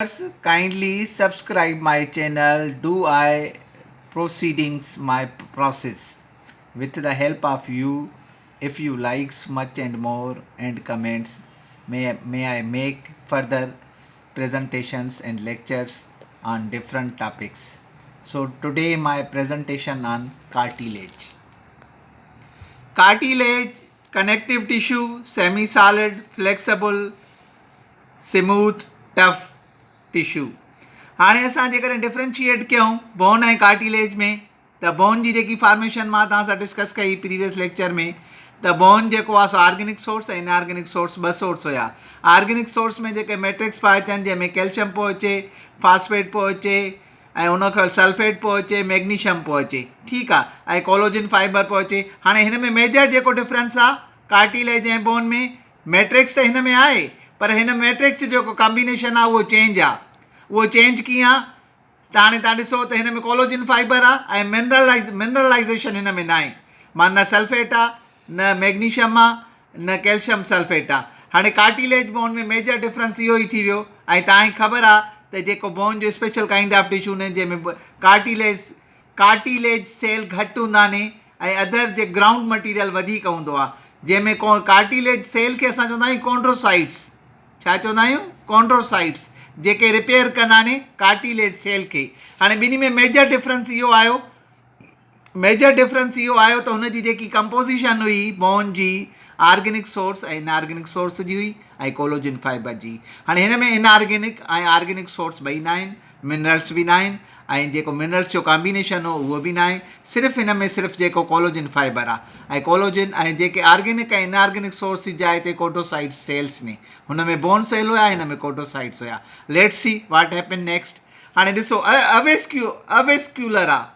Kindly subscribe my channel. Do I proceedings my process with the help of you. If you likes much and more and comments, may I make further presentations and lectures on different topics. So today my presentation on cartilage. Cartilage, connective tissue, semi-solid, flexible, smooth tough tissue. हाणे असां जेकॾहिं differentiate कयूं bone ऐं cartilage में त bone जी जेकी formation मां तव्हां सां डिस्कस कई प्रीवियस लेक्चर में त बोन जेको आहे सो ऑर्गेनिक सोर्स ऐं इनऑर्गेनिक सोर्स ॿ सोर्स हुया। ऑर्गेनिक सोर्स में जेके मैट्रिक्स पिया अचनि जंहिंमें कैल्शियम पियो अचे, फॉस्फेट पियो अचे ऐं उनखां सल्फेट पियो अचे, मैग्नीशियम पियो अचे, ठीकु आहे, ऐं कोलोजिन फाइबर पियो अचे। हाणे हिन में मेजर जेको डिफरेंस आहे कार्टिलेज ऐं बोन में, मैट्रिक्स त हिन में आहे पर हिन मैट्रिक्स जेको कॉम्बिनेशन आहे उहो चेंज आहे। उहो चेंज कीअं आहे त हाणे तव्हां ॾिसो त हिन में कोलोजिन फाइबर आहे ऐं मिनरलाइज़ेशन हिन में न आहे, मां न सल्फेट आहे, न मैग्नीशियम आहे, न कैल्शियम सल्फेट आहे। हाणे कार्टिलेज बोन में मेजर डिफरेंस इहो ई थी वियो। ऐं तव्हांखे ख़बर आहे त जेको बोन जो स्पेशल काइंड ऑफ टिश्यू आहिनि जंहिंमें कार्टिलेज सेल घटि हूंदा आहिनि ऐं अदर जे ग्राउंड मटीरियल वधीक हूंदो आहे, जंहिंमें कार्टिलेज सेल खे असां चवंदा आहियूं कॉन्ड्रोसाइट्स। छा चवंदा आहियूं? कॉन्ड्रोसाइट्स, जेके रिपेयर कंदा आहिनि कार्टिलेज सेल खे। हाणे ॿिन्ही में मेजर डिफरेंस इहो आयो त हुनजी जेकी कंपोज़िशन हुई बोन जी, ऑर्गेनिक सोर्स ऐं इनऑर्गेनिक सोर्स जी हुई ऐं कोलोजिन फाइबर जी। हाणे हिन में इनऑर्गेनिक ऐं ऑर्गेनिक सोर्स ॿई न आहिनि, मिनरल्स बि न आहिनि ऐं जेको मिनरल्स जो कॉम्बिनेशन हो उहो बि न आहे। सिर्फ़ु हिन में सिर्फ़ु जेको कोलोजिन फाइबर आहे ऐं कोलोजिन ऐं जेके ऑर्गेनिक ऐं इनऑर्गेनिक सोर्स जी जाइ ते कोटोसाइट सेल्स ने, हुन में बोन सेल हुया, हिन में कोटोसाइट्स हुया। Let's see what happen next. हाणे ॾिसो अवेस्क्यूलर आहे,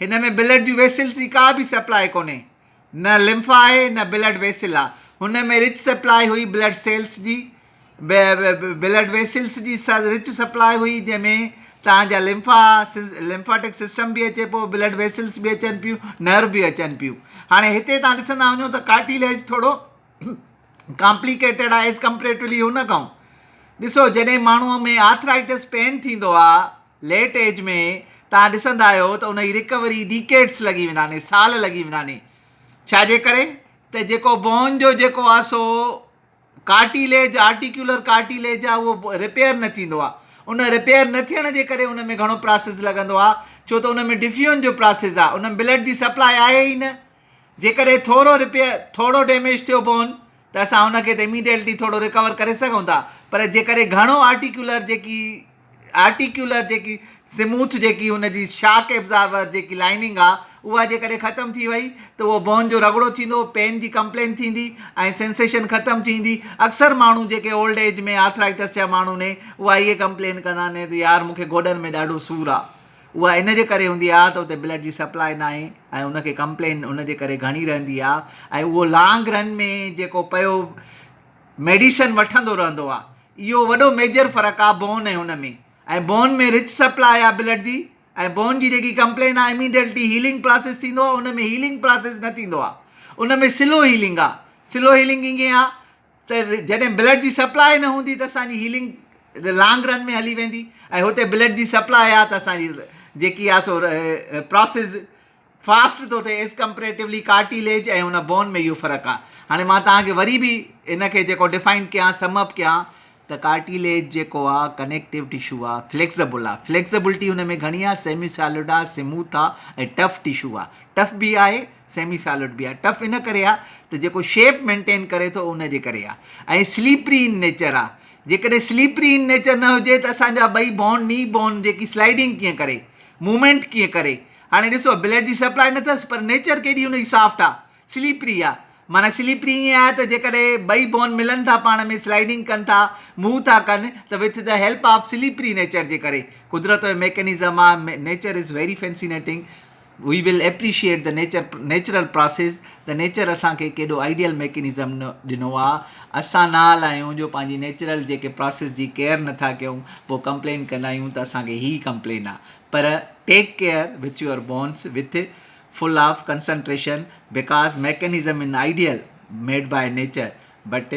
हिन में ब्लड जी वेसल्स जी का बि सप्लाई कोन्हे, न लिम्फा आहे न ब्लड वेसल आहे। हुन में रिच सप्लाई हुई ब्लड सेल्स जी, ब्लड वेसल्स जी रिच सप्लाई हुई, जंहिंमें तव्हांजा लिम्फाटिक सिस्टम बि अचे पियो, ब्लड वेसल्स बि अचनि पियूं, नर्व बि अचनि पियूं। हाणे हिते तव्हां ॾिसंदा वञो त कार्टिलेज थोरो कॉम्प्लिकेटेड आहे एज़ कंपेरेटिवली हुन खां। ॾिसो जॾहिं माण्हूअ में आर्थराइटिस पेन थींदो आहे लेट एज में, तव्हां ॾिसंदा आहियो त उनजी रिकवरी डिकेड्स लॻी वेंदा आहिनि, साल लॻी वेंदा आहिनि। छाजे करे? त जेको बोन जो जेको आहे सो कार्टिलेज, आर्टिकुलर कार्टिलेज आहे, उहो रिपेयर न थींदो आहे। उन रिपेयर न थियण जे करे उन में घणो प्रोसेस लॻंदो आहे, छो त उन में डिफ्यूजन जो प्रोसेस आहे, उन में ब्लड जी सप्लाई आहे ई न। जेकॾहिं थोरो डैमेज थियो बोन त असां हुनखे त इमीडिएटली थोरो रिकवर करे सघूं था, पर जेकॾहिं घणो आर्टिकुलर जेकी स्मूथ जेकी हुनजी शॉक एब्ज़ॉर्बर जेकी लाइनिंग आहे उहा जेकॾहिं ख़तमु थी वई त उहो बोन जो रगड़ो थींदो, पेन जी कंप्लेन थींदी ऐं सेंसेशन ख़तमु थींदी। अक्सर माण्हू जेके ओल्ड एज में आर्थराइटिस जा माण्हू ने उहा इहे कंप्लेन कंदा आहिनि त यार मूंखे गोॾनि में ॾाढो सूरु आहे। उहा इन जे करे हूंदी आहे त उते ब्लड जी सप्लाई न आहे ऐं उनखे कंप्लेन उन जे करे घणी रहंदी आहे ऐं उहो लॉन्ग रन में जेको पियो मेडिसन वठंदो रहंदो आहे। इहो वॾो मेजर फ़र्क़ु आहे बोन ऐं हुन में। ऐं बोन में रिच सप्लाई आहे ब्लड जी ऐं बोन जी जेकी कंप्लेन आहे इमीडिएटली हीलिंग प्रोसेस थींदो आहे, उन में हीलिंग प्रोसेस न थींदो आहे, उन में स्लो हीलिंग आहे। स्लो हीलिंग ईअं आहे त जॾहिं ब्लड जी सप्लाई न हूंदी त असांजी हीलिंग लॉन्ग रन में हली वेंदी ऐं हुते ब्लड जी सप्लाई आहे त असांजी जेकी आहे सो प्रोसेस फास्ट थो थिए एज़ कंपेरेटिवली कार्टिलेज ऐं हुन बोन में इहो फ़र्क़ु आहे। हाणे मां तव्हांखे वरी बि इनखे जेको डिफाइन कयां, समअप कयां त कार्टिलेज जेको आहे कनेक्टिव टिश्यू आहे, फ्लेक्सिबल आहे, फ्लेक्सिबिलिटी हुन में घणी आहे, सेमी सॉलिड आहे, स्मूथ आहे ऐं टफ टिश्यू आहे। टफ बि आहे, सेमी सॉलिड बि आहे। टफ इन करे आहे त जेको शेप मेंटेन करे थो उन जे करे आहे ऐं स्लीपरी इन नेचर आहे। जेकॾहिं स्लीपरी इन नेचर न हुजे त असांजा ॿई नी बोन जेकी स्लाइडिंग कीअं करे, मूवमेंट कीअं करे। हाणे ॾिसो ब्लड जी सप्लाई न अथसि पर नेचर केॾी हुनजी सॉफ्ट आहे, स्लीपरी आहे। माना स्लीपरी ईअं आहे त जेकॾहिं ॿई बोन मिलनि था पाण में, स्लाइडिंग कनि था, मूव था कनि त with the help of slippery nature जे करे कुदरत जो मैकेनिज़म आहे। Nature is very fascinating, we will appreciate the natural process. त नेचर असांखे केॾो आइडियल मैकेनिज़म ॾिनो आहे। असां न हलायूं जो पंहिंजी नेचुरल जेके प्रोसेस जी केयर नथा कयूं, पोइ कंप्लेन कंदा आहियूं त असांखे ही कंप्लेन आहे। पर take care with your bones with full of concentration because mechanism in ideal made by nature, but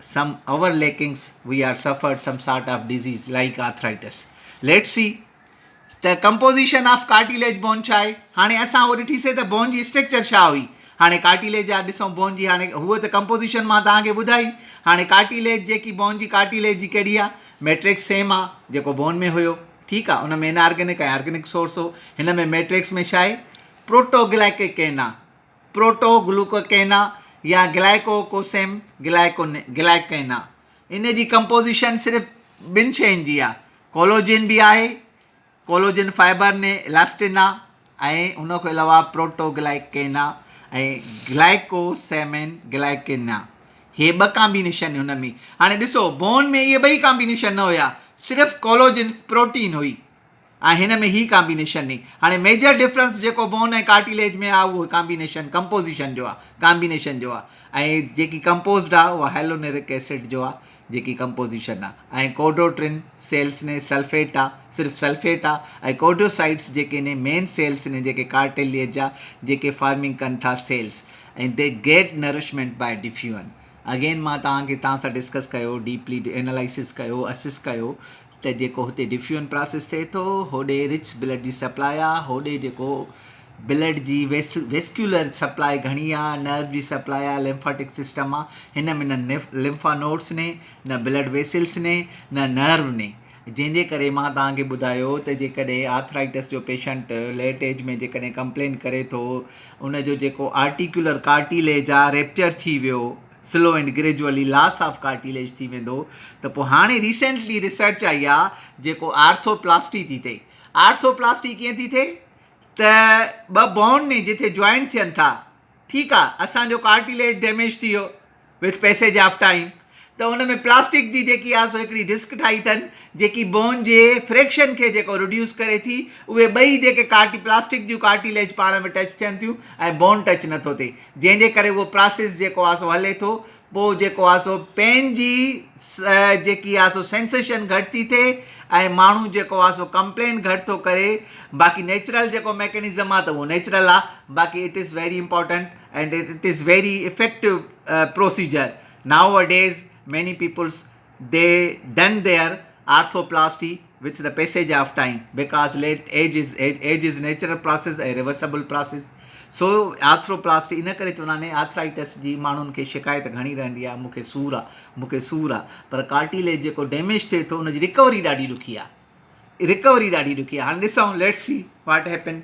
some our lackings we are suffered some sort of disease like arthritis. Let's see the composition of cartilage bone छा आहे. हाणे असां उहो ॾिठीसीं त bone जी structure छा हुई. हाणे कार्टिलेज जा ॾिसूं बोन जी. हाणे हूअ त कंपोज़िशन मां तव्हांखे ॿुधाई. हाणे कार्टिलेज जेकी बोन जी कार्टिलेज जी कहिड़ी आहे, मैट्रिक्स सेम आहे जेको बोन में हुयो. ठीकु आहे. उन में इनऑर्गेनिक ऐं ऑर्गेनिक सोर्स हो. हिन में मैट्रिक्स में छा आहे, प्रोटोग्लाइकेना, प्रोटोग्लूकोकेना या ग्लाइकोकोसेम ग्लाइकेना. इन जी कंपोज़िशन सिर्फ़ु ॿिनि शयुनि जी आहे. कोलोजिन बि आहे, कोलोजिन फाइबर ने इलास्टिन आहे, ऐं उनखां अलावा प्रोटोग्लाइकेना ऐं ग्लाइकोसेमिन ग्लाइकेना. हे ॿ कॉम्बिनेशन हुन में. हाणे ॾिसो बोन में इहे ॿई कॉम्बिनेशन न हुया, सिर्फ़ु कोलोजिन प्रोटीन हुई ऐं हिन में ही कॉम्बिनेशन हुई. हाणे मेजर डिफरेंस जेको बोन ऐं कार्टिलेज में आहे उहो कॉम्बिनेशन कंपोज़िशन जो आहे, कॉम्बिनेशन जो आहे. ऐं जेकी कंपोज़्ड आहे उहा हेलोनेरिक एसिड जो आहे जेकी कंपोज़िशन आहे. ऐं कोडोट्रिन सेल्स ने सल्फेट आहे, सिर्फ़ु सल्फेट आहे. ऐं कोडोसाइट्स जेके ने मेन सेल्स ने जेके कार्टिलेज जा जेके फार्मिंग कनि था सेल्स, ऐं they get nourishment by diffusion. Again मां तव्हां सां डिस्कस कयो, डीपली एनालिसिस कयो, असिस कयो त जेको हुते डिफ्यूजन प्रोसेस थिए थो होॾे रिच ब्लड जी सप्लाई आहे, होॾे जेको ब्लड जी वेस्क्यूलर सप्लाई घणी आहे, नर्व जी सप्लाई आहे, लिम्फेटिक सिस्टम आहे. हिन में न लिम्फा नोड्स ने, न ब्लड वेसल्स ने, न नर्व ने. जंहिंजे करे मां तव्हांखे ॿुधायो त जेकॾहिं आर्थराइटिस जो पेशेंट लेट एज में जेकॾहिं कंप्लेन करे थो, उनजो जेको आर्टिकुलर कार्टिलेज आहे रेप्चर थी वियो, slow and gradually loss of cartilage थी वेंदो, त पोइ हाणे रिसेंटली रिसर्च आई आहे जेको आर्थोप्लास्टी थी थिए. आर्थोप्लास्टी कीअं थी थिए त ॿ बोन में जिथे जॉइंट थियनि था, ठीकु आहे, असांजो कार्टिलेज डैमेज थी वियो विथ पैसेज ऑफ टाइम, त उन में प्लास्टिक जी जेकी आहे सो हिकिड़ी डिस्क ठाही अथनि जेकी बोन जे फ्रैक्शन खे जेको रिड्यूस करे थी. उहे ॿई जेके प्लास्टिक जूं कार्टिलेज पाण में टच थियनि थियूं ऐं बोन टच नथो थिए, जंहिंजे करे उहो प्रोसेस जेको आहे सो हले थो. पोइ जेको आहे सो पेन जी जेकी आहे सो सेंसेशन घटि थी थिए ऐं माण्हू जेको आहे सो कंप्लेन घटि थो करे. बाक़ी नेचुरल जेको मैकेनिज़म आहे त उहो नेचुरल आहे. बाक़ी it is very important and it is very effective procedure. Now a days many peoples they done their arthroplasty with the passage of time because age is natural process, a reversible process. So arthroplasty इन करे चवंदा आहिनि arthritis जी माण्हुनि खे शिकायत घणी रहंदी आहे, मूंखे सूरु आहे, मूंखे सूरु आहे. पर कार्टिलेज जेको डैमेज थिए थो उनजी रिकवरी ॾाढी ॾुखी आहे, रिकवरी ॾाढी ॾुखी आहे. हाणे ॾिसूं, let's see what happen.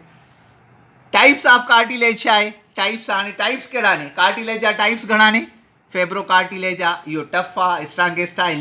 Types of cartilage छा आहे, टाइप्स. हाणे टाइप्स कहिड़ा आहिनि, कार्टिलेज जा टाइप्स घणा आहिनि. फेब्रो कार्टिलेज आहे, इहो टफ आहे, स्ट्रांगेस्ट आहे,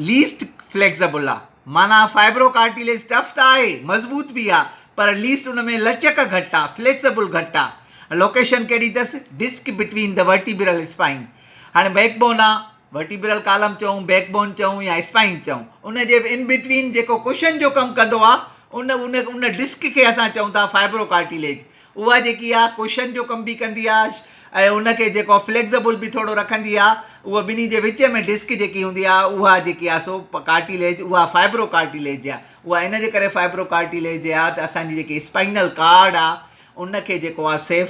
लीस्ट फ्लैक्सिबल आहे. माना फाइब्रो कार्टिलेज टफ त आहे, मज़बूत बि आहे, पर लीस्ट उन में लचक घटि आहे, फ्लैक्सिबल घटि आहे. लोकेशन कहिड़ी अथसि, disc between the vertebral spine. हाणे बैकबोन आहे, वर्टिब्रल कॉलम चऊं, बैकबोन चऊं या स्पाइन चऊं, उन जे इन बिटवीन जेको कुशन जो कमु कंदो आहे उन उन उन डिस्क खे असां चऊं था फाइब्रो कार्टिलेज. उहा जेकी आहे कुशन जो कमु बि कंदी आहे ऐं उनखे जेको फ्लैक्सिबल बि थोरो रखंदी आहे. उहा ॿिन्ही जे विच में डिस्क जेकी हूंदी आहे उहा जेकी आहे सो कार्टिलेज, उहा फाइब्रो कार्टिलेज आहे. उहा इन जे करे फाइब्रो कार्टिलेज आहे त असांजी जेकी स्पाइनल कार्ड आहे उनखे जेको आहे सेव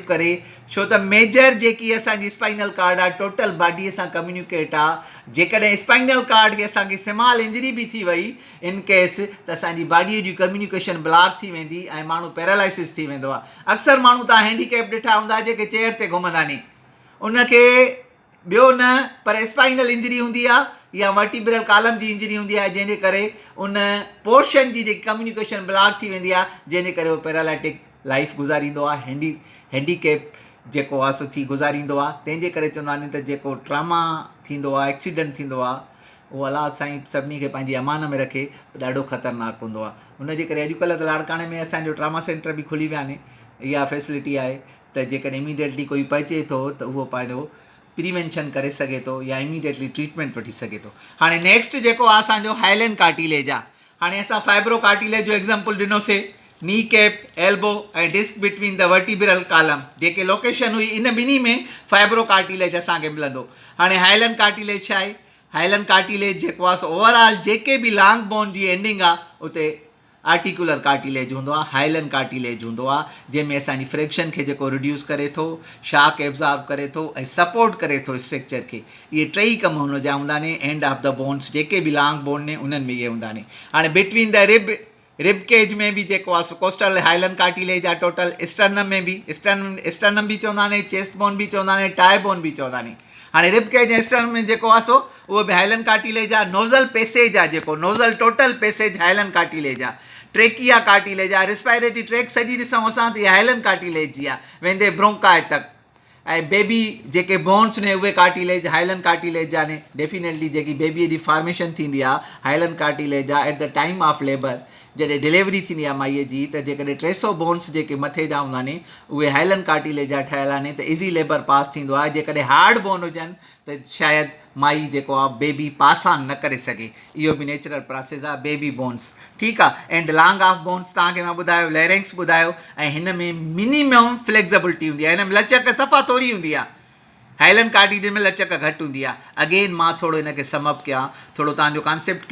करे, छो त मेजर जेकी असांजी स्पाइनल कार्ड आहे टोटल बॉडीअ सां कम्युनिकेट आहे. जेकॾहिं स्पाइनल कार्ड खे असांखे स्मॉल इंजरी बि थी वई इन केस त असांजी बॉडीअ जी कम्युनिकेशन ब्लॉक थी वेंदी ऐं माण्हू पैरालाइसिस थी वेंदो आहे. अक्सर माण्हू तव्हां हैंडीकैप ॾिठा हूंदा जेके चेयर ते घुमंदा नी, उनखे ॿियो न पर स्पाइनल इंजरी हूंदी आहे या वर्टिब्रल कॉलम जी इंजरी हूंदी आहे, जंहिंजे करे उन पोर्शन जी जेकी कम्युनिकेशन ब्लॉक थी वेंदी आहे, जंहिंजे करे उहो पैरालाइटिक लाइफ गुज़ारींदो आहे, हैंडीकैप जेको आहे सो थी गुज़ारींदो आहे. तंहिंजे करे चवंदा आहिनि त जेको ट्रामा थींदो आहे, एक्सीडेंट थींदो आहे, उहो अलाह साईं सभिनी खे पंहिंजी अमान में रखे, ॾाढो ख़तरनाक हूंदो आहे. हुनजे करे अॼुकल्ह त लाड़काणे में असांजो ट्रामा सेंटर बि खुली विया आहिनि. इहा फैसिलिटी आहे त जेकॾहिं इमीडिएटली कोई पहुचे थो त उहो पंहिंजो प्रिवेंशन करे सघे थो या इमीडिएटली ट्रीटमेंट वठी सघे थो. हाणे नेक्स्ट जेको आहे असांजो हाइलेन कार्टिलेज आहे. हाणे असां फाइब्रो कार्टिलेज जो एग्जाम्पल ॾिनोसीं, नी कैप, एल्बो ऐं disc between the vertebral column जेके लोकेशन हुई इन ॿिन्ही में फाइब्रो कार्टिलेज असांखे मिलंदो. हाणे हाइलेन कार्टिलेज छा आहे, हाइलेन कार्टिलेज जेको आहे सो ओवरऑल जेके बि लॉन्ग बोन जी एंडिंग आहे उते आर्टिकुलर कार्टिलेज हूंदो आहे, हाइलन कार्टिलेज हूंदो आहे, जंहिंमें असांजी फ्रैक्शन खे जेको रिड्यूस करे थो, शाक एब्ज़ॉर्ब करे थो ऐं सपोर्ट करे थो स्ट्रक्चर खे। इहे टई कम हुन जा हूंदा आहिनि। एंड ऑफ द बोन्स जेके बि लॉन्ग बोन ने उन्हनि में इहे हूंदा आहिनि। हाणे बिटवीन द रिब केज में बि जेको आहे कोस्टल हाइलन कार्टिलेज आहे टोटल। स्टर्नम में बि स्टर्नम बि चवंदा आहिनि, चेस्ट बोन बि चवंदा आहिनि, टाई बोन बि चवंदा आहिनि। हाणे रिब केज ऐं स्टर्नम में जेको आहे उहो बि हाइलन कार्टिलेज आहे। नोज़ल पैसेज आहे जेको नोज़ल टोटल पैसेज हाइलन कार्टिलेज आहे। ट्रेकिया कार्टिलेज आहे, रिस्पायरेटरी ट्रैक सॼी ॾिसूं असां त इहा हाइलन कार्टिलेज जी आहे, वेंदे ब्रोंकाई तक। ऐं बेबी जेके बोन्स ने उहे कार्टिलेज हाइलन कार्टिलेज जा ने। डेफिनेटली जेकी बेबीअ जी फॉर्मेशन थींदी आहे हाइलन कार्टिलेज आहे। At the time of labour जॾहिं डिलीवरी थींदी आहे माईअ जी, त जेकॾहिं 300 बोन्स जेके मथे जा हूंदा आहिनि उहे हाइलन कार्टिलेज जा ठहियल आहिनि, त इज़ी लेबर पास थींदो आहे। जेकॾहिं हार्ड बोन हुजनि त शायदि माई जेको आहे बेबी पास ऑन न करे सघे। इहो बि नेचुरल प्रोसेस आहे बेबी बोन्स, ठीकु आहे। एंड लॉन्ग ऑफ बोन्स तव्हांखे मां ॿुधायो, लैरिंग्स ॿुधायो, ऐं हिन में मिनिमम फ्लैक्सिबिलिटी हूंदी आहे। हिन में लचक सफ़ा थोरी हूंदी आहे, हाइलन कार्टिलेज में लचक घटि हूंदी आहे। अगेन मां थोरो हिनखे समअप कयां, थोरो तव्हांजो कॉन्सेप्ट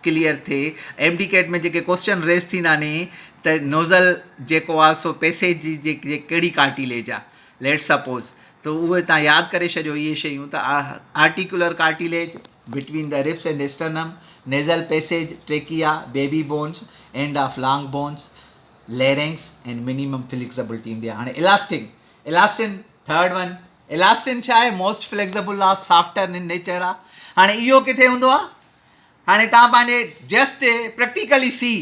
क्लियर थिए। एमडी कैट में जेके क्वेश्चन रेस थींदा आहिनि त नोज़ल जेको आहे पैसेज जी कहिड़ी कार्टिलेज आहे, लेट सपोज़, त उहे तव्हां यादि करे छॾियो इहे शयूं। त articular cartilage between the ribs and sternum, nasal passage, trachea, baby bones, end of long bones, लैरिंग्स and minimum flexibility हूंदी आहे। हाणे इलास्टिन थर्ड वन। इलास्टिन छा आहे? मोस्ट फ्लैक्सिबल आहे, सॉफ्टर इन नेचर आहे। हाणे इहो किथे हूंदो आहे? हाणे तव्हां पंहिंजे जस्ट प्रैक्टिकली सी,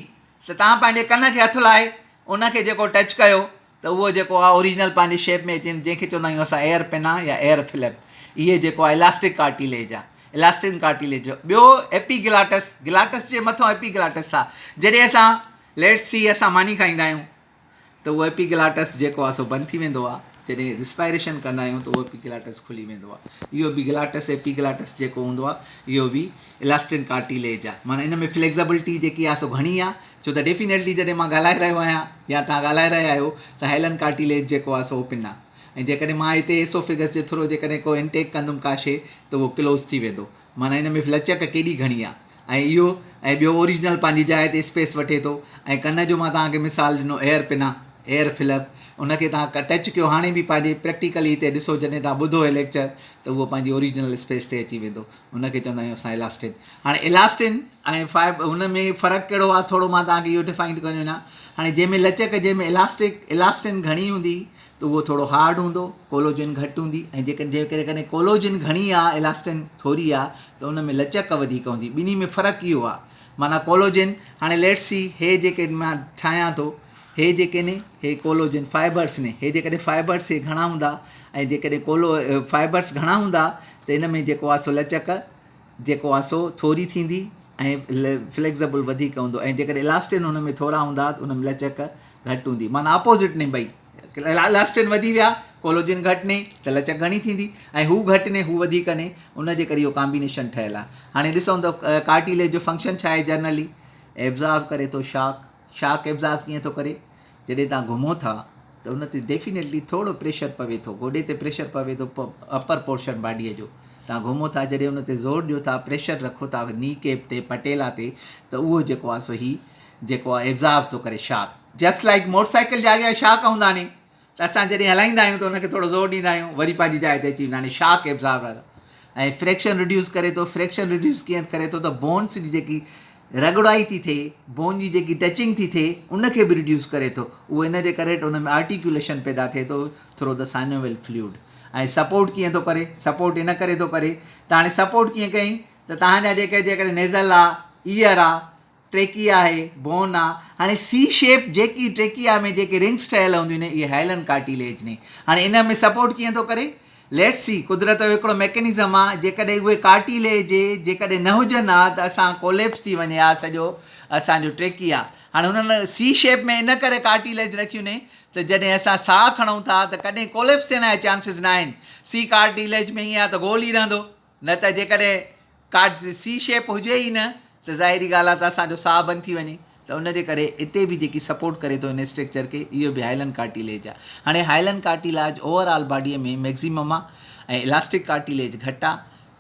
त तव्हां पंहिंजे कन खे हथु लाहे उनखे जेको टच कयो त उहो जेको आहे ओरिजिनल पंहिंजे शेप में अचे, जंहिंखे चवंदा आहियूं असां एयर पिना या एयर फिलिप। इहे जेको आहे इलास्टिक कार्टिलेज आहे, इलास्टिन कार्टिलेज जो। ॿियो एपीगिलाटस, गिलाटस जे मथां एपीगिलाटस आहे। जॾहिं असां लेट्स सी असां मानी खाईंदा आहियूं त उहो एपीगिलाटस जेको आहे बंदि थी वेंदो आहे। जॾहिं रिस्पायरेशन कंदा आहियूं त उहो एपीगिलाटस खुली वेंदो आहे। इहो बि गिलाटस एपीगिलाटस जेको हूंदो आहे इहो बि इलास्टिन कार्टिलेज आहे। माना इन में फ्लैक्सिबिलिटी जेकी आहे घणी आहे, छो त डेफिनेटली जॾहिं मां ॻाल्हाए रहियो आहियां या तव्हां ॻाल्हाए रहिया आहियो त हाइलन कार्टिलेज जेको आहे ओपन आहे। ऐं जेकॾहिं मां हिते एसोफिगस जे थ्रू जेकॾहिं को इनटेक कंदुमि का शइ त उहो क्लोज़ थी वेंदो। माना इन में लचक केॾी घणी आहे। ऐं इहो ऐं ॿियो ओरिजिनल पंहिंजी जाइ ते स्पेस वठे थो। ऐं कन जो मां तव्हांखे मिसाल ॾिनो एयर पिना, एयर फिलिप, उनखे तव्हां टच कयो। हाणे बि पंहिंजे प्रैक्टिकली हिते ॾिसो, जॾहिं तव्हां ॿुधो है लेक्चर त उहो पंहिंजी ओरिजिनल स्पेस ते अची वेंदो। उनखे चवंदा आहियूं असां इलास्टिन। हाणे इलास्टिन ऐं हुन में फ़र्क़ु कहिड़ो आहे, थोरो मां तव्हांखे इहो डिफाइन करे वञा। हाणे जंहिंमें लचक, जंहिंमें इलास्टिन घणी हूंदी त उहो थोरो हार्ड हूंदो, कोलोजिन घटि हूंदी। ऐं जेकॾहिं कोलोजिन घणी आहे, इलास्टिन थोरी आहे, त उन में लचक वधीक हूंदी। ॿिन्ही में फ़र्क़ु इहो आहे। माना कोलोजिन, हाणे लेट्स सी, हे जेके मां ठाहियां थो, हे जेके ने हे कोलोजिन फाइबर्स ने, हे जेकॾहिं फाइबर्स हे घणा हूंदा ऐं जेकॾहिं फाइबर्स घणा हूंदा त इन में जेको आहे लचक जेको आहे थोरी थींदी ऐं फ्लैक्सिबल वधीक हूंदो। ऐं जेकॾहिं इलास्टिन हुन में थोरा हूंदा त उन में लचक घटि हूंदी। माना अपोज़िट ने ॿई, इलास्टिन वधी विया, कोलोजिन घटि ने त लचक घणी थींदी, ऐं हू घटि ने हू वधीक ने, उनजे करे इहो कॉम्बिनेशन ठहियलु आहे। हाणे ॾिसूं त कार्टिलेज जो फंक्शन छा आहे जनरली? एब्ज़ॉर्ब करे थो शाक एब्ज़ॉर्ब कीअं थो करे? जॾहिं तव्हां घुमो था त उन ते डेफिनेटली थोरो प्रेशर पवे थो, गोॾे ते प्रेशर पवे थो, अपर पोर्शन बॉडीअ जो। तव्हां घुमो था, जॾहिं उन ते ज़ोर ॾियो था, प्रेशर रखो था नी केप ते, पटेला ते, त उहो जेको आहे ही जेको आहे एब्ज़ॉर्ब थो करे शाक। जस्ट लाइक मोटरसाइकिल जा अॻियां शाक हूंदा आहिनि, त असां जॾहिं हलाईंदा आहियूं त उनखे थोरो ज़ोर ॾींदा आहियूं, वरी पंहिंजी जाइ ते अची वेंदा आहिनि। शाक एब्ज़ॉर्ब आहे। ऐं फ्रैक्शन रिड्यूस करे थो। फ्रैक्शन रिड्यूस कीअं करे थो? त बोन्स जी जेकी रगड़ाई थी थिए, बोन जी जेकी टचिंग थी थिए, उनखे बि रिड्यूस करे थो। उहो इन जे करे उन में आर्टिकुलेशन पैदा थिए थो थ्रू द साइनोवियल फ्लूइड। ऐं सपोर्ट कीअं थो करे? सपोर्ट इन करे थो करे त हाणे सपोर्ट कीअं कई त तव्हांजा जेकॾहिं नेज़ल आहे, ईयर आहे, ट्रेकिया आहे, बोन आहे। हाणे सी शेप जेकी ट्रेकिया में जेके रिंग्स ठहियल हूंदियूं आहिनि, इहे हाइलन कार्टिलेज ने। हाणे इन में सपोर्ट कीअं थो करे? लेट्स सी, कुदरत जो हिकिड़ो मैकेनिज़म आहे। जेकॾहिं उहे कार्टिलेज जेकॾहिं न हुजनि हा त असां कोलेप्स थी वञे हा सॼो असांजो ट्रेकिया। हाणे हुननि सी शेप में इन करे कार्टिलेज रखियूं ने त जॾहिं असां साह खणूं था त कॾहिं कोलेप्स थियण जा चांसिस न आहिनि। सी कार्टिलेज में ईअं आहे त गोल ई रहंदो, न त जेकॾहिं सी शेप हुजे ई न त ज़ाहिरी ॻाल्हि आहे त असांजो साह बंदि थी वञे। त उनजे करे हिते बि जेकी सपोर्ट करे थो इन स्ट्रक्चर खे, इहो बि हाइलन कार्टिलेज आहे। हाणे हाइलन कार्टिलेज ओवरऑल बॉडीअ में मैक्सिमम आहे ऐं इलास्टिक कार्टिलेज घटि आहे।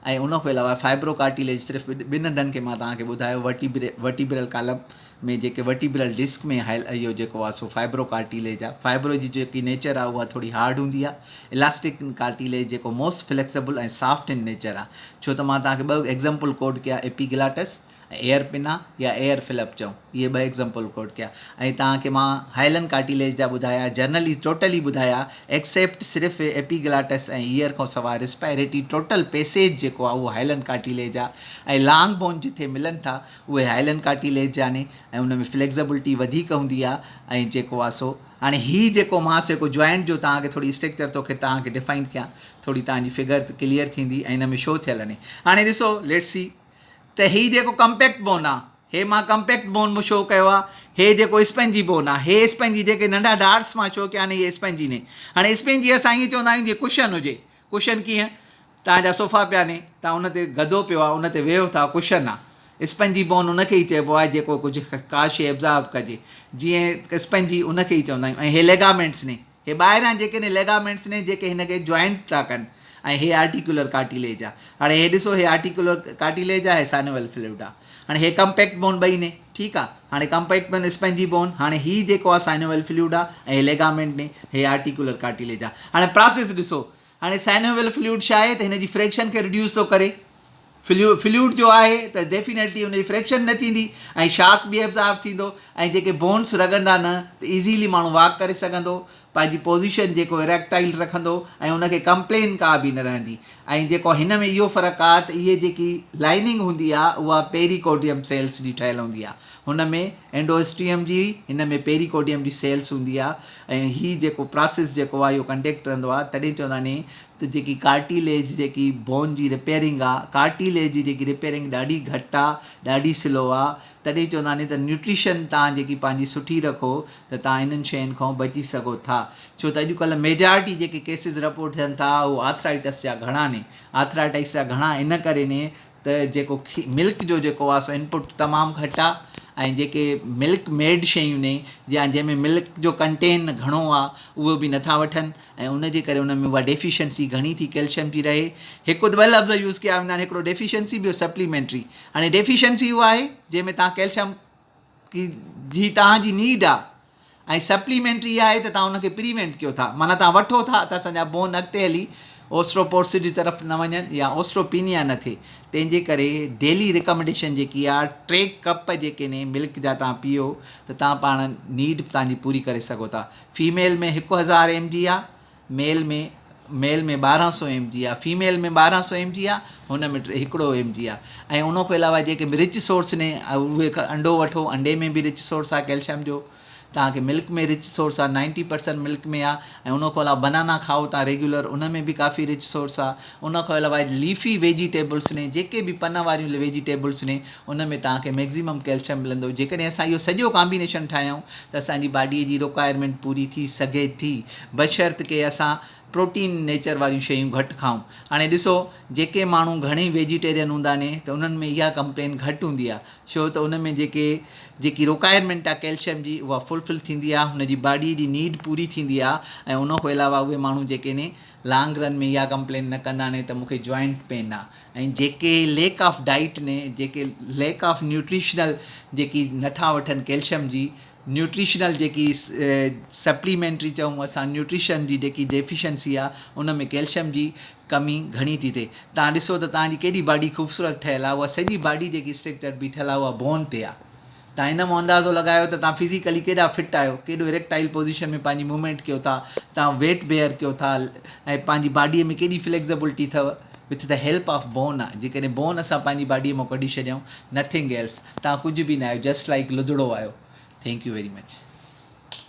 ऐं उन खां अलावा फाइब्रो कार्टिलेज सिर्फ़ु ॿिनि हंधनि खे मां तव्हांखे ॿुधायो वर्टिब्रल कालम में जेके वर्टिब्रल डिस्क में इहो जेको आहे सो फाइब्रो कार्टिलेज आहे। फाइब्रो जी जेकी नेचर आहे उहा थोरी हार्ड हूंदी आहे। इलास्टिक कार्टिलेज जेको मोस्ट फ्लेक्सिबल ऐं सॉफ्ट इन नेचर आहे। छो त मां तव्हांखे 2 एग्ज़ाम्पल कोड कया, एपिग्लाटस एयर पिना या एयर फिलप चऊं, इहे 2 एग्ज़ाम्पल कोड कया। ऐं तव्हांखे मां हाइलन कार्टिलेज जा ॿुधाया, जनरली टोटली ॿुधाया, एक्सेप्ट सिर्फ़ु एपिग्लाटस ऐं ईयर खां सवाइ रिस्पायरेटरी टोटल पैसेज जेको आहे उहो हाइलन कार्टिलेज आहे। ऐं लॉन्ग बोन जिथे मिलनि था उहे हाइलन कार्टिलेज जा आहिनि ऐं उन में फ्लेक्सिबिलिटी वधीक हूंदी आहे। ऐं जेको आहे सो हाणे हीउ जेको मां जेको जॉइंट जो तव्हांखे थोरी स्ट्रक्चर तोखे तव्हांखे डिफाइन कयां, थोरी तव्हांजी फिगर क्लियर थींदी ऐं हिन में शो थियल आहिनि। हाणे ॾिसो लेट्स सी त हीउ जेको कम्पैक्ट बोन आहे, हे मां कम्पैक्ट बोन में शो कयो आहे। हे जेको स्पंजी बोन आहे, हे स्पंजी जेके नंढा डार्ट्स मां शो कया आहिनि, इहे स्पंजी ने। हाणे स्पंजी असां ईअं चवंदा आहियूं जीअं कुशन हुजे। कुशन कीअं, तव्हांजा सोफ़ा पिया आहिनि, तव्हां उन ते गदो पियो आहे, उन ते वेहो था, कुशन आहे। स्पंजी बोन उनखे ई चइबो आहे जेको कुझु का शइ एब्ज़ॉर्ब कजे, जीअं स्पंजी उनखे ई चवंदा आहियूं। ऐं हे लेगामेंट्स ने, हे ॿाहिरां जेके ने लेगामेंट्स ने जेके हिन खे जॉइंट था कनि। ऐं हे आर्टिकुलर कार्टिलेज आहे। हाणे हे ॾिसो, हे आर्टिकुलर कार्टिलेज आहे, हे साइनोवियल फ्लूइड आहे। हाणे हे कम्पैक्ट बोन ॿई ने, ठीकु आहे। हाणे कम्पैक्ट बोन स्पंजी बोन, हाणे हीउ जेको आहे साइनोवियल फ्लूइड आहे ऐं हे लेगामेंट ने, हे आर्टिकुलर कार्टिलेज आहे। हाणे प्रोसेस ॾिसो, हाणे साइनोवियल फ्लूइड छा आहे त हिन जी फ्रैक्शन खे रिड्यूस थो करे। फ्लूइड जो आहे त डेफिनेटली हुनजी फ्रैक्शन न थींदी ऐं शॉक बि एब्ज़ॉर्ब थींदो। ऐं जेके बोन्स रगंदा न त ईज़ीली माण्हू वॉक करे सघंदो, पंहिंजी पोज़ीशन जेको इरेक्टाइल रखंदो ऐं उनखे कंप्लेन का बि न रहंदी। ऐं जेको हिन में इहो फ़र्क़ु आहे त इहे जेकी लाइनिंग हूंदी आहे उहा पेरिकोडियम सेल्स जी ठहियलु हूंदी आहे। हुन में एंडोस्ट्रियम जी, हिन में पेरिकोडियम जी सेल्स हूंदी आहे। ऐं हीउ जेको प्रोसेस जेको आहे इहो कंडक्ट रहंदो आहे। तॾहिं चवंदा आहिनि त जेकी कार्टिलेज जेकी बोन जी रिपेयरिंग आहे, कार्टिलेज जी जेकी रिपेयरिंग ॾाढी घटि आहे, ॾाढी स्लो आहे। तॾहिं चवंदा आहिनि त न्यूट्रिशन तव्हां जेकी पंहिंजी सुठी रखो त तव्हां इन्हनि शयुनि खां बची सघो था। छो त अॼुकल्ह मेजॉरिटी जेके केसिस रिपोर्ट थियनि था उहे आर्थराइटिस जा घणा ने। आर्थराइटिस जा घणा इन करे ने त जेको मिल्क जो जेको आहे सो इनपुट तमामु घटि आहे। ऐं जेके मिल्क मेड शयूं ने या जंहिंमें मिल्क जो कंटेन घणो आहे उहो बि नथा वठनि ऐं उनजे करे उन में उहा डेफिशिएंसी घणी थी कैल्शियम जी रहे। हिकु 2 लफ़्ज़ यूज़ कया वेंदा आहिनि, हिकिड़ो डेफिशिएंसी, ॿियो सप्लीमेंट्री। हाणे डेफिशिएंसी उहा आहे जंहिंमें तव्हां कैल्शियम जी तव्हांजी नीड आहे ऐं सप्लीमेंट्री आहे त तव्हां उनखे प्रीवेंट कयो था, माना तव्हां वठो था त असांजा बोन अॻिते हली ओस्ट्रोपोरोसिस जी तरफ़ न वञनि या ओस्ट्रोपीनिया न थिए। तंहिंजे करे डेली रिकमेंडेशन जेकी आहे 3 कप जेके ने मिल्क जा तव्हां पीओ त तव्हां पाण नीड तव्हांजी पूरी करे सघो था। फीमेल में 1000 mg आहे, मेल में 1200 mg आहे, फीमेल में 1200 mg आहे, हुन में 1 mg आहे। ऐं उन खां अलावा जेके बि रिच सोर्स ने उहे अंडो वठो, अंडे में बि रिच सोर्स आहे कैल्शियम जो। तव्हांखे मिल्क में रिच सोर्स आहे, 90% मिल्क में आहे। ऐं उन खां अलावा बनाना खाओ तव्हां रेगुलर, उन में बि काफ़ी रिच सोर्स आहे। उन खां अलावा लीफी वेजिटेबल्स ने, जेके बि पन वारियूं वेजिटेबल्स ने, उन में तव्हांखे मैक्सिमम कैल्शियम मिलंदो। जेकॾहिं असां इहो सॼो कॉम्बिनेशन ठाहियूं त असांजी बॉडीअ जी रिक्वायरमेंट पूरी थी सघे थी, बशर्त के असां प्रोटीन नेचर वारियूं शयूं घटि खाऊं। हाणे ॾिसो, जेके माण्हू घणेई वेजिटेरियन हूंदा ने त उन्हनि में इहा कंप्लेन घटि हूंदी आहे, छो त उन में जेकी रिक्वायरमेंट आहे कैल्शियम जी उहा फुलफिल थींदी आहे, हुनजी बॉडीअ जी नीड पूरी थींदी आहे। ऐं उन खां अलावा उहे माण्हू जेके ने लॉन्ग रन में इहा कंप्लेन न कंदा ने त मूंखे जॉइंट पेन आहे। ऐं जेके लेक ऑफ डाइट ने, जेके लेक ऑफ न्यूट्रिशनल जेकी नथा वठनि कैल्शियम जी, न्यूट्रिशनल जेकी सप्लीमेंट्री चऊं असां, न्यूट्रिशन जी जेकी डेफिशिएंसी आहे उन में कैल्शियम जी कमी घणी थी थिए। तव्हां ॾिसो त तव्हांजी केॾी बॉडी ख़ूबसूरत ठहियलु आहे, उहा सॼी बॉडी जेकी स्ट्रक्चर बीठल आहे उहा बोन ते आहे। तव्हां हिन मां अंदाज़ो लॻायो त तव्हां फिज़िकली केॾा फिट आहियो, केॾो इरेक्टाइल पोज़ीशन में पंहिंजी मूवमेंट कयो था, तव्हां वेट बेयर कयो था ऐं पंहिंजी बॉडीअ में केॾी फ्लैक्सिबिलिटी अथव with the help of bone आहे। जेकॾहिं बोन असां पंहिंजी बॉडीअ मां कढी छॾियऊं, नथिंग एल्स, तव्हां कुझु बि न आहियो, जस्ट लाइक लुदड़ो आहियो। Thank you very much.